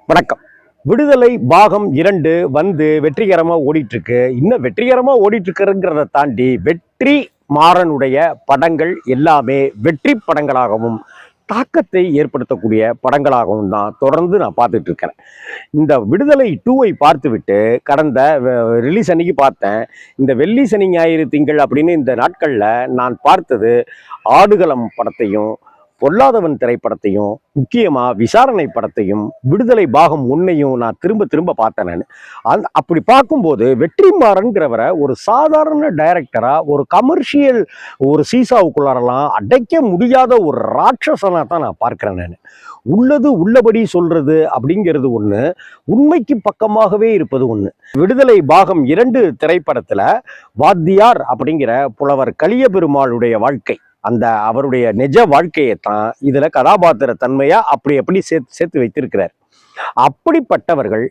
வணக்கம். விடுதலை பாகம் 2 வந்து வெற்றிகரமா ஓடிட்டு இருக்கு. இன்னும் வெற்றிகரமா ஓடிட்டு இருக்குங்கிறத தாண்டி வெற்றி மாறனுடைய படங்கள் எல்லாமே வெற்றி படங்களாகவும் தாக்கத்தை ஏற்படுத்தக்கூடிய படங்களாகவும் தான் தொடர்ந்து நான் பார்த்துட்டு இருக்கிறேன். இந்த விடுதலை 2வை பார்த்துவிட்டு கடந்த ரிலீஸ் அன்னைக்கு பார்த்தேன். இந்த வெள்ளி சனி ஞாயிறு திங்கள் அப்படின்னு இந்த நாட்கள்ல நான் பார்த்தது ஆடுகளம் படத்தையும் பொல்லாதவன் திரைப்படத்தையும் முக்கியமா விசாரணை படத்தையும் விடுதலை பாகம் 1ஐயும் நான் திரும்ப திரும்ப பார்த்தேன். நான் அப்படி பார்க்கும்போது வெற்றிமாறன்கிறவரை ஒரு சாதாரண டைரக்டரா ஒரு கமர்ஷியல் ஒரு சீசாவுக்குள்ளாரெல்லாம் அடைக்க முடியாத ஒரு ராட்சசனா தான் நான் பார்க்கிறேன். நான் உள்ளது உள்ளபடி சொல்றது அப்படிங்கிறது ஒண்ணு, உண்மைக்கு பக்கமாகவே இருப்பது ஒண்ணு. விடுதலை பாகம் 2 திரைப்படத்துல வாத்தியார் அப்படிங்கிற புலவர் கலியபெருமாளுடைய வாழ்க்கை, அந்த அவருடைய நிஜ வாழ்க்கையை தான் இதுல கதாபாத்திர தன்மையா அப்படி சேர்த்து வைத்திருக்கிறார். அப்படிப்பட்டவர்கள்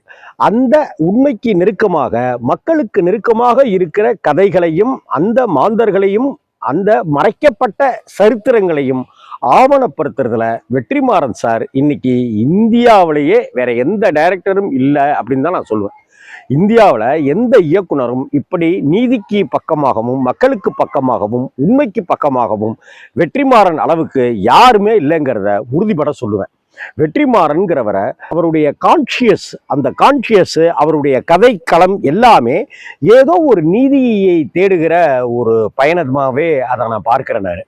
அந்த உண்மைக்கு நெருக்கமாக மக்களுக்கு நெருக்கமாக இருக்கிற கதைகளையும் அந்த மாந்தர்களையும் அந்த மறைக்கப்பட்ட சரித்திரங்களையும் ஆவணப்படுத்துறதுல வெற்றிமாறன் சார் இன்னைக்கு இந்தியாவிலேயே வேற எந்த டைரக்டரும் இல்லை அப்படின்னு தான் நான் சொல்லுவேன். இந்தியாவில் எந்த இயக்குனரும் இப்படி நீதிக்கு பக்கமாகவும் மக்களுக்கு பக்கமாகவும் உண்மைக்கு பக்கமாகவும் வெற்றிமாறன் அளவுக்கு யாருமே இல்லைங்கிறத உறுதிபட சொல்லுவேன். வெற்றிமாறன்கிறவரை அவருடைய அந்த கான்ஷியஸ் அவருடைய கதைக்களம் எல்லாமே ஏதோ ஒரு நீதியை தேடுகிற ஒரு பயணமாகவே அதை நான் பார்க்கிறேன். நான்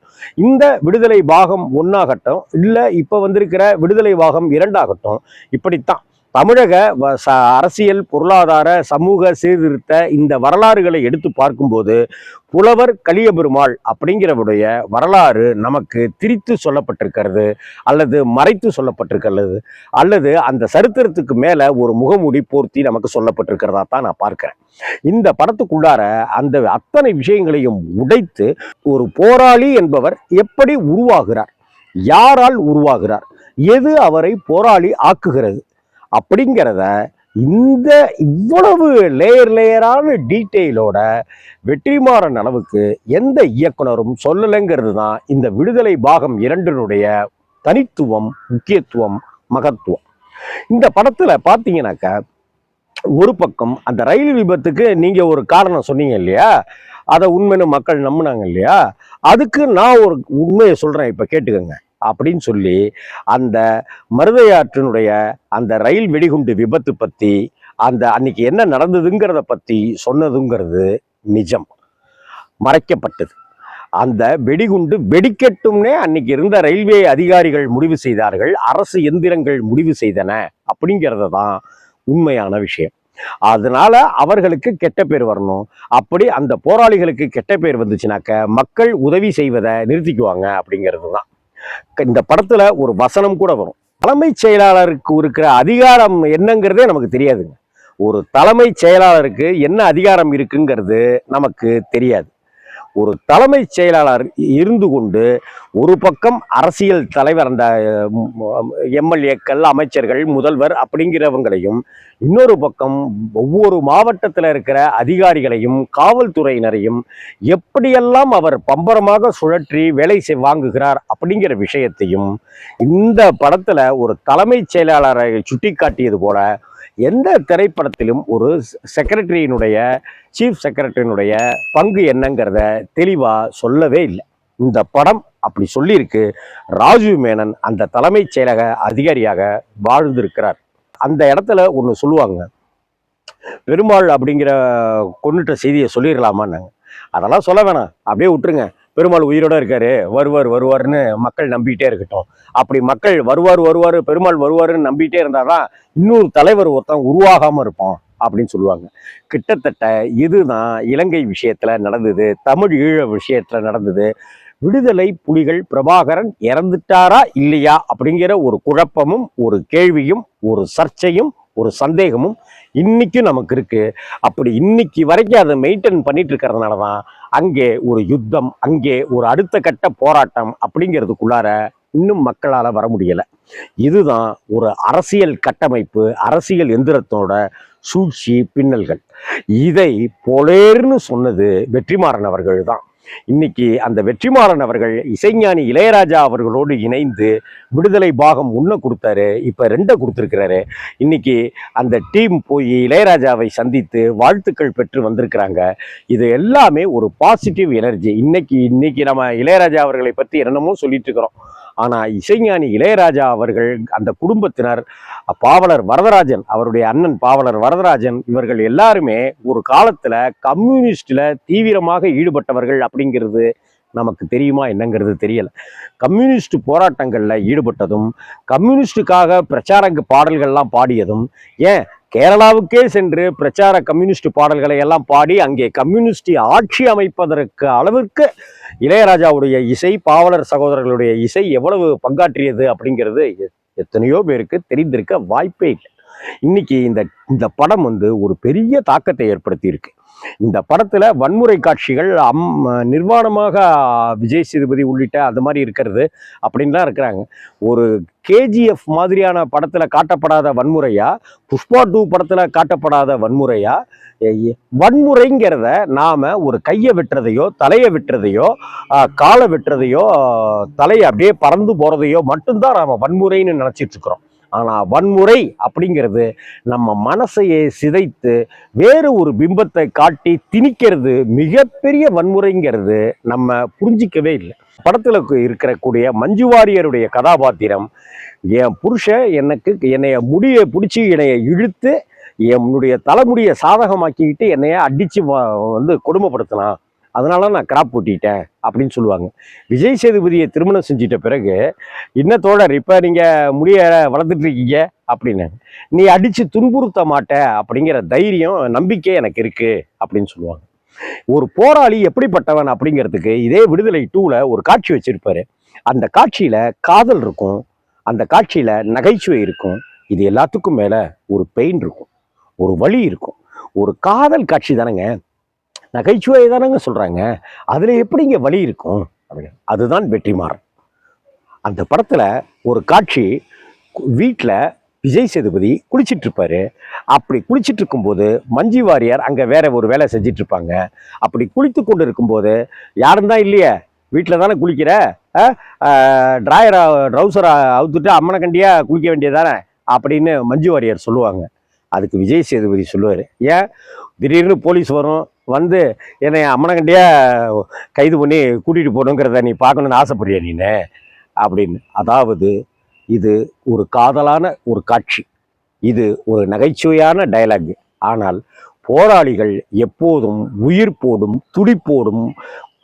இந்த விடுதலை பாகம் 1ஆகட்டும் இல்லை இப்போ வந்திருக்கிற விடுதலை பாகம் 2ஆகட்டும் இப்படித்தான் தமிழக அரசியல் பொருளாதார சமூக சீர்திருத்த இந்த வரலாறுகளை எடுத்து பார்க்கும்போது புலவர் கலியபெருமாள் அப்படிங்கிறவுடைய வரலாறு நமக்கு திரித்து சொல்லப்பட்டிருக்கிறது அல்லது மறைத்து சொல்லப்பட்டிருக்கிறது அல்லது அந்த சரித்திரத்துக்கு மேல ஒரு முகமூடி போர்த்தி நமக்கு சொல்லப்பட்டிருக்கிறதா தான் நான் பார்க்கிறேன். இந்த படத்துக்குள்ளார அந்த அத்தனை விஷயங்களையும் உடைத்து ஒரு போராளி என்பவர் எப்படி உருவாகிறார், யாரால் உருவாகிறார், எது அவரை போராளி ஆக்குகிறது அப்படிங்கிறத இந்த இவ்வளவு லேயரான டீட்டெயிலோட வெற்றிமாறன் அளவுக்கு எந்த இயக்குனரும் சொல்லலைங்கிறது தான் இந்த விடுதலை பாகம் 2னுடைய தனித்துவம், முக்கியத்துவம், மகத்துவம். இந்த படத்துல பார்த்தீங்கன்னாக்க ஒரு பக்கம் அந்த ரயில் விபத்துக்கு நீங்க ஒரு காரணம் சொன்னீங்க இல்லையா, அதை உண்மைன்னு மக்கள் நம்பினாங்க இல்லையா, அதுக்கு நான் ஒரு உண்மையை சொல்றேன், இப்ப கேட்டுக்கோங்க அப்படின்னு சொல்லி அந்த மருதையாற்றினுடைய அந்த ரயில் வெடிகுண்டு விபத்து பத்தி அந்த அன்னைக்கு என்ன நடந்ததுங்கிறத பத்தி சொன்னதுங்கிறது நிஜம், மறைக்கப்பட்டது. அந்த வெடிகுண்டு வெடிக்கட்டும்னே அன்னைக்கு இருந்த ரயில்வே அதிகாரிகள் முடிவு செய்தார்கள், அரசு எந்திரங்கள் முடிவு செய்தன அப்படிங்கிறத தான் உண்மையான விஷயம். அதனால அவர்களுக்கு கெட்ட பேர் வரணும். அப்படி அந்த போராளிகளுக்கு கெட்ட பேர் வந்துச்சுனாக்க மக்கள் உதவி செய்வதை நிறுத்திக்குவாங்க அப்படிங்கிறது தான். இந்த படத்துல ஒரு வசனம் கூட வரும், தலைமைச் செயலாளருக்கு இருக்கிற அதிகாரம் என்னங்கிறதே நமக்கு தெரியாதுங்க. ஒரு தலைமைச் செயலாளருக்கு என்ன அதிகாரம் இருக்குங்கிறது நமக்கு தெரியாது. ஒரு தலைமைச் செயலாளர் இருந்து கொண்டு ஒரு பக்கம் அரசியல் தலைவர், அந்த எம்எல்ஏக்கள், அமைச்சர்கள், முதல்வர் அப்படிங்கிறவங்களையும், இன்னொரு பக்கம் ஒவ்வொரு மாவட்டத்தில் இருக்கிற அதிகாரிகளையும் காவல்துறையினரையும் எப்படியெல்லாம் அவர் பம்பரமாக சுழற்றி வேலை வாங்குகிறார் அப்படிங்கிற விஷயத்தையும் இந்த படத்துல ஒரு தலைமைச் செயலாளரை சுட்டி காட்டியது போல எந்த திரைப்படத்திலும் ஒரு செக்ரட்டரியினுடைய சீஃப் செக்ரட்டரியினுடைய பங்கு என்னங்கிறத தெளிவா சொல்லவே இல்லை. இந்த படம் அப்படி சொல்லியிருக்கு. ராஜீவ் மேனன் அந்த தலைமைச் செயலக அதிகாரியாக வாழ்ந்திருக்கிறார். அந்த இடத்துல ஒன்று சொல்லுவாங்க, பெருமாள் அப்படிங்கிற கொண்டுட்ட செய்தியை சொல்லிடலாமான்னாங்க. அதெல்லாம் சொல்ல வேணாம், அப்படியே விட்டுருங்க, பெருமாள் உயிரோட இருக்காரு, வருவார்னு மக்கள் நம்பிட்டே இருக்கட்டும். அப்படி மக்கள் வருவார் பெருமாள் வருவாருன்னு நம்பிட்டே இருந்தாதான் இன்னொரு தலைவர் ஒருத்தன் உருவாகாம இருப்போம் அப்படின்னு சொல்லுவாங்க. கிட்டத்தட்ட இதுதான் இலங்கை விஷயத்துல நடந்தது, தமிழ் ஈழ விஷயத்துல நடந்தது. விடுதலை புலிகள் பிரபாகரன் இறந்துட்டாரா இல்லையா அப்படிங்கிற ஒரு குழப்பமும் ஒரு கேள்வியும் ஒரு சர்ச்சையும் ஒரு சந்தேகமும் இன்னைக்கும் நமக்கு இருக்கு. அப்படி இன்னைக்கு வரைக்கும் அதை மெயின்டைன் பண்ணிட்டு இருக்கிறதுனாலதான் அங்கே ஒரு யுத்தம், அங்கே ஒரு அடுத்த கட்ட போராட்டம் அப்படிங்கிறதுக்குள்ளார இன்னும் மக்களால வர முடியல. இதுதான் ஒரு அரசியல் கட்டமைப்பு, அரசியல் எந்திரத்தோட சூழ்ச்சி பின்னல்கள். இதை போலேர்னு சொன்னது வெற்றிமாறன் அவர்கள் தான். இன்னைக்கு அந்த வெற்றிமாறன் அவர்கள் இசைஞானி இளையராஜா அவர்களோடு இணைந்து விடுதலை பாகம் 1 கொடுத்தாரு, இப்ப 2 கொடுத்திருக்கிறாரு. இன்னைக்கு அந்த டீம் போய் இளையராஜாவை சந்தித்து வாழ்த்துக்கள் பெற்று வந்திருக்கிறாங்க. இது எல்லாமே ஒரு பாசிட்டிவ் எனர்ஜி. இன்னைக்கு நம்ம இளையராஜா அவர்களை பத்தி என்னென்னமோ சொல்லிட்டு இருக்கிறோம். ஆனா இசைஞானி இளையராஜா அவர்கள், அந்த குடும்பத்தினர், பாவலர் வரதராஜன், அவருடைய அண்ணன் பாவலர் வரதராஜன், இவர்கள் எல்லாருமே ஒரு காலத்துல கம்யூனிஸ்ட்ல தீவிரமாக ஈடுபட்டவர்கள் அப்படிங்கிறது நமக்கு தெரியுமா என்னங்கிறது தெரியல. கம்யூனிஸ்ட் போராட்டங்கள்ல ஈடுபட்டதும், கம்யூனிஸ்டுக்காக பிரச்சார பாடல்கள்லாம் பாடியதும், ஏன் கேரளாவுக்கே சென்று பிரச்சார கம்யூனிஸ்ட் பாடல்களை எல்லாம் பாடி அங்கே கம்யூனிஸ்ட் ஆட்சி அமைப்பதற்கு அளவிற்கு இளையராஜாவுடைய இசை, பாவலர் சகோதரர்களுடைய இசை எவ்வளவு பங்காற்றியது அப்படிங்கிறது எத்தனையோ பேருக்கு தெரிந்திருக்க வாய்ப்பே இல்லை. இன்னைக்கு இந்த படம் ஒரு பெரிய தாக்கத்தை ஏற்படுத்தி இருக்கு. இந்த படத்துல வன்முறை காட்சிகள் நிர்வாணமாக விஜய் சேதுபதி உள்ளிட்ட அது மாதிரி இருக்கிறது அப்படின்லாம் இருக்கிறாங்க. ஒரு கேஜிஎஃப் மாதிரியான படத்துல காட்டப்படாத வன்முறையா, புஷ்பா 2 படத்துல காட்டப்படாத வன்முறையா, வன்முறைங்கிறத நாம ஒரு கையை வெட்டுறதையோ, தலையை வெட்டுறதையோ, காலை வெட்டுறதையோ, தலையை அப்படியே பறந்து போறதையோ மட்டும்தான் நாம வன்முறைன்னு நினைச்சிட்டு இருக்கிறோம். ஆனா வன்முறை அப்படிங்கிறது நம்ம மனசையே சிதைத்து வேறு ஒரு பிம்பத்தை காட்டி திணிக்கிறது மிகப்பெரிய வன்முறைங்கிறது நம்ம புரிஞ்சிக்கவே இல்லை. படத்துல இருக்கக்கூடிய மஞ்சு வாரியருடைய கதாபாத்திரம், என் புருஷன் என்னைய முடியை பிடிச்சி என்னைய இழுத்து என்னுடைய தலைமுடியை சாதகமாக்கிக்கிட்டு என்னைய அடிச்சு கொடுமைப்படுத்தினான், அதனால நான் கிராப் போட்டிட்டேன் அப்படின்னு சொல்லுவாங்க. விஜய் சேதுபதியை திருமணம் செஞ்சிட்ட பிறகு, இன்னத்தோட இப்ப நீங்க முடிய வளர்த்துட்டு இருக்கீங்க அப்படின்னு, நீ அடிச்சு துன்புறுத்த மாட்ட அப்படிங்கிற தைரியம், நம்பிக்கை எனக்கு இருக்கு அப்படின்னு சொல்லுவாங்க. ஒரு போராளி எப்படிப்பட்டவன் அப்படிங்கிறதுக்கு இதே விடுதலை 2ல ஒரு காட்சி வச்சிருப்பாரு. அந்த காட்சியில காதல் இருக்கும், அந்த காட்சியில நகைச்சுவை இருக்கும், இது எல்லாத்துக்கும் மேல ஒரு பெயின் இருக்கும், ஒரு வலி இருக்கும். ஒரு காதல் காட்சி தானேங்க, நகைச்சுவை தானங்க சொல்றாங்க, அதுல எப்படிங்க வலி இருக்கும் அப்படின்னு. அதுதான் வெற்றிமாறன். அந்த படத்துல ஒரு காட்சி, வீட்டுல விஜய் சேதுபதி குளிச்சிட்டு இருப்பாரு. அப்படி குளிச்சிட்டு இருக்கும்போது மஞ்சு வாரியர் அங்க வேற ஒரு வேலை செஞ்சிட்டு இருப்பாங்க. அப்படி குளித்து கொண்டு இருக்கும்போது, யாரும் தான் இல்லையே, வீட்டில் தானே குளிக்கிற, ட்ரௌசரை அவுத்துட்டு அம்மனை கண்டியா குளிக்க வேண்டியதானே அப்படின்னு மஞ்சு வாரியர் சொல்லுவாங்க. அதுக்கு விஜய் சேதுபதி சொல்லுவார், ஏன் திடீர்னு போலீஸ் வரும், என்னை அம்மனகண்டியா கைது பண்ணி கூட்டிகிட்டு போகணுங்கிறத நீ பார்க்கணுன்னு ஆசைப்படுறியா நீனு அப்படின்னு. அதாவது இது ஒரு காதலான ஒரு காட்சி, இது ஒரு நகைச்சுவையான டயலாக். ஆனால் போராளிகள் எப்போதும் உயிர்ப்போடும் துடிப்போடும்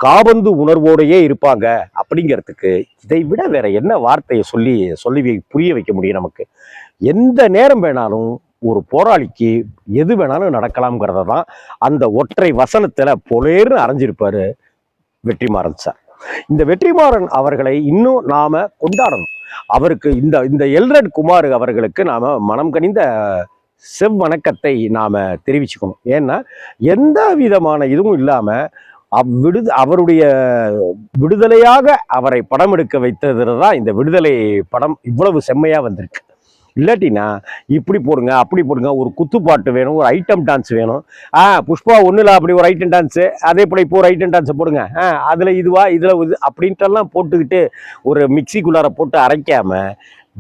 காபந்து உணர்வோடையே இருப்பாங்க அப்படிங்கிறதுக்கு இதை விட வேற என்ன வார்த்தையை சொல்லி புரிய வைக்க முடியும் நமக்கு? எந்த நேரம் வேணாலும் ஒரு போராளிக்கு எது வேணாலும் நடக்கலாம்ங்கிறத தான் அந்த ஒற்றை வசனத்துல பொலேர்னு அரைஞ்சிருப்பாரு வெற்றிமாறன் சார். இந்த வெற்றிமாறன் அவர்களை இன்னும் நாம கொண்டாடணும். அவருக்கு இந்த எல்ரட் குமார் அவர்களுக்கு நாம மனம் கனிந்த செவ்வணக்கத்தை நாம தெரிவிச்சுக்கணும். ஏன்னா எந்த விதமான இதுவும் இல்லாம அவருடைய விடுதலையாக அவரை படம் எடுக்க வைத்ததுல தான் இந்த விடுதலை படம் இவ்வளவு செம்மையா வந்திருக்கு. இல்லாட்டினா இப்படி போடுங்க அப்படி போடுங்க, ஒரு குத்துப்பாட்டு வேணும், ஒரு ஐட்டம் டான்ஸ் வேணும், புஷ்பா 1ல் அப்படி ஒரு ஐட்டம் டான்ஸு, அதே போல இப்போ ஒரு ஐட்டம் டான்ஸை போடுங்க, அதில் இதுவா இதில் இது அப்படின்ட்டெல்லாம் போட்டுக்கிட்டு ஒரு மிக்சிக்குள்ளார போட்டு அரைக்காம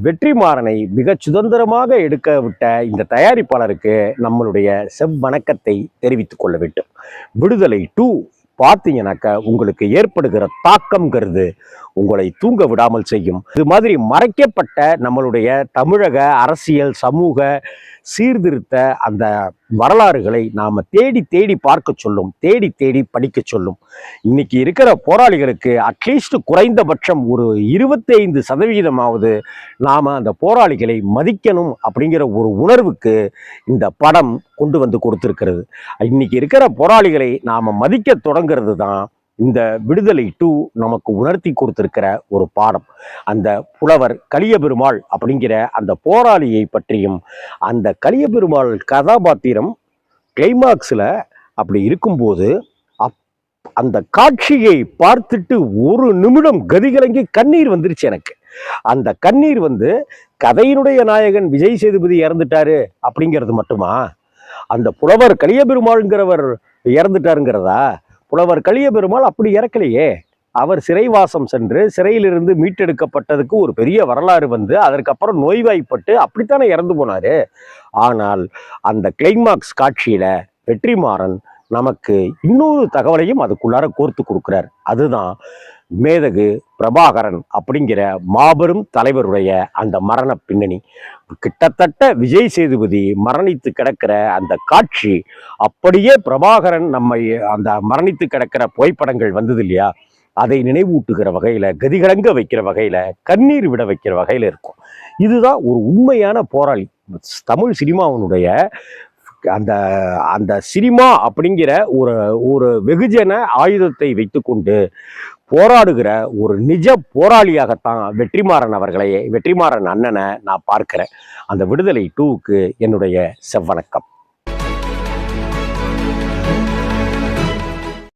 வெற்றிமாறனை மிக சுதந்திரமாக எடுக்க விட்ட இந்த தயாரிப்பாளருக்கு நம்மளுடைய செவ்வணக்கத்தை தெரிவித்துக் கொள்ள வேண்டும். விடுதலை 2 பார்த்தீங்கன்னாக்க உங்களுக்கு ஏற்படுகிற தாக்கம்ங்கிறது உங்களை தூங்க விடாமல் செய்யும். இது மாதிரி மறைக்கப்பட்ட நம்மளுடைய தமிழக அரசியல் சமூக சீர்திருத்த அந்த வரலாறுகளை நாம தேடி தேடி பார்க்க சொல்லும், தேடி தேடி படிக்க சொல்லும். இன்னைக்கு இருக்கிற போராளிகளுக்கு அட்லீஸ்ட் குறைந்தபட்சம் ஒரு 25% நாம அந்த போராளிகளை மதிக்கணும் அப்படிங்கிற ஒரு உணர்வுக்கு இந்த படம் கொண்டு வந்து கொடுத்திருக்கிறது. இன்னைக்கு இருக்கிற போராளிகளை நாம மதிக்க தொடங்கிறது தான் இந்த விடுதலை 2 நமக்கு உணர்த்தி கொடுத்திருக்கிற ஒரு பாடம். அந்த புலவர் கலியபெருமாள் அப்படிங்கிற அந்த போராளியை பற்றியும், அந்த கலியபெருமாள் கதாபாத்திரம் கிளைமாக்ஸ்ல அப்படி இருக்கும்போது அந்த காட்சியை பார்த்துட்டு ஒரு நிமிடம் கதிகலங்கி கண்ணீர் வந்துருச்சு எனக்கு. அந்த கண்ணீர் கதையினுடைய நாயகன் விஜய் சேதுபதி இறந்துட்டாரு அப்படிங்கிறது மட்டுமா? அந்த புலவர் கலியபெருமாள்ங்கிறவர் இறந்துட்டாருங்கிறதா? புலவர் கலிய பெருமாள் அப்படி இறக்கலையே. அவர் சிறைவாசம் சென்று சிறையிலிருந்து மீட்டெடுக்கப்பட்டதுக்கு ஒரு பெரிய வரலாறு வந்து அதற்கப்புறம் நோய்வாய்ப்பட்டு அப்படித்தானே இறந்து போனாரு. ஆனால் அந்த கிளைமாக்ஸ் காட்சியில வெற்றிமாறன் நமக்கு இன்னொரு தகவலையும் அதுக்குள்ளார கோர்த்து கொடுக்கிறார். அதுதான் மேதகு பிரபாகரன் அப்படிங்கிற மாபெரும் தலைவருடைய அந்த மரண பின்னணி. கிட்டத்தட்ட விஜய் சேதுபதி மரணித்து கிடக்கிற அந்த காட்சி அப்படியே பிரபாகரன் நம்ம அந்த மரணித்து கிடக்கிற புகைப்படங்கள் வந்தது இல்லையா, அதை நினைவூட்டுகிற வகையில, கதிகலங்க வைக்கிற வகையில, கண்ணீர் விட வைக்கிற வகையில இருக்கும். இதுதான் ஒரு உண்மையான போராளி. தமிழ் சினிமாவினுடைய அந்த அந்த சினிமா அப்படிங்கிற ஒரு ஒரு வெகுஜன ஆயுதத்தை வைத்துக்கொண்டு போராடுகிற ஒரு நிஜ போராளியாகத்தான் வெற்றிமாறன் அவர்களை, வெற்றிமாறன் அண்ணனை நான் பார்க்கிறேன். அந்த விடுதலை 2க்கு என்னுடைய செவ்வணக்கம்.